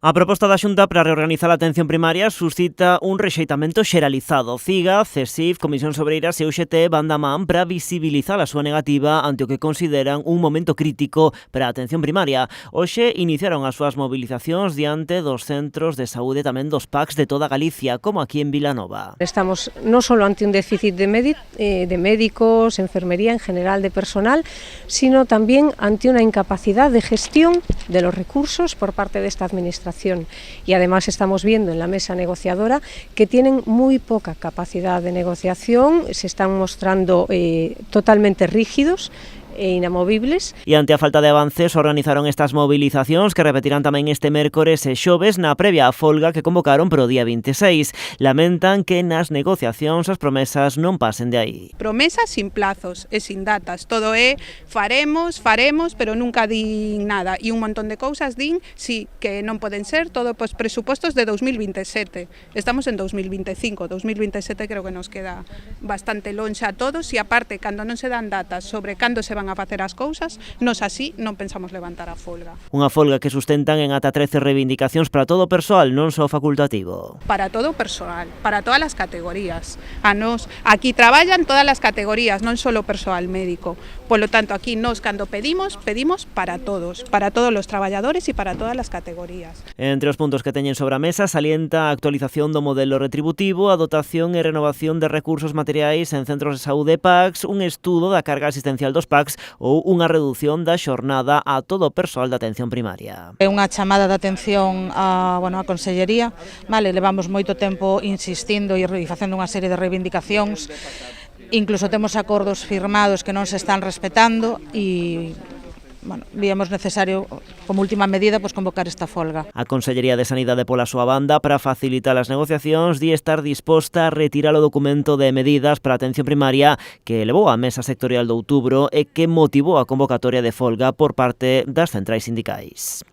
A proposta da Xunta para reorganizar a atención primaria suscita un rexeitamento xeralizado. CIGA, CESIF, Comisións Obreiras e UGT van da man para visibilizar a súa negativa ante o que consideran un momento crítico para a atención primaria. Hoxe iniciaron as súas movilizacións diante dos centros de saúde tamén dos PACs de toda Galicia, como aquí en Vilanova. Estamos non só ante un déficit de médicos, enfermería en general, de personal, sino también ante una incapacidad de gestión de los recursos por parte de esta administración. Y además estamos viendo en la mesa negociadora que tienen muy poca capacidad de negociación, se están mostrando totalmente rígidos e inamovibles. E ante a falta de avances organizaron estas movilizacións que repetirán tamén este mércores e xoves na previa a folga que convocaron para o día 26. Lamentan que nas negociacións as promesas non pasen de aí. Promesas sin plazos e sin datas, todo é faremos, pero nunca din nada, e un montón de cousas din sí, que non poden ser todo pois presupostos de 2027. Estamos en 2025, 2027 creo que nos queda bastante lonxe a todos, e aparte, cando non se dan datas sobre cando se van a facer as cousas, nos así non pensamos levantar a folga. Unha folga que sustentan en ata 13 reivindicacións para todo o persoal, non só facultativo. Para todo o persoal, para todas as categorías. Aquí traballan todas as categorías, non só o persoal médico. Polo tanto, aquí nos cando pedimos para todos os traballadores e para todas as categorías. Entre os puntos que teñen sobre a mesa salienta a actualización do modelo retributivo, a dotación e renovación de recursos materiais en centros de saúde PACs, un estudo da carga asistencial dos PACs ou unha reducción da xornada a todo o persoal da atención primaria. É unha chamada de atención á Consellería, levamos moito tempo insistindo e facendo unha serie de reivindicacións, incluso temos acordos firmados que non se están respetando e víamos necesario, como última medida, convocar esta folga. A Consellería de Sanidade pola súa banda, para facilitar as negociacións, di estar disposta a retirar o documento de medidas para a atención primaria que levou á mesa sectorial de outubro e que motivou a convocatoria de folga por parte das centrais sindicais.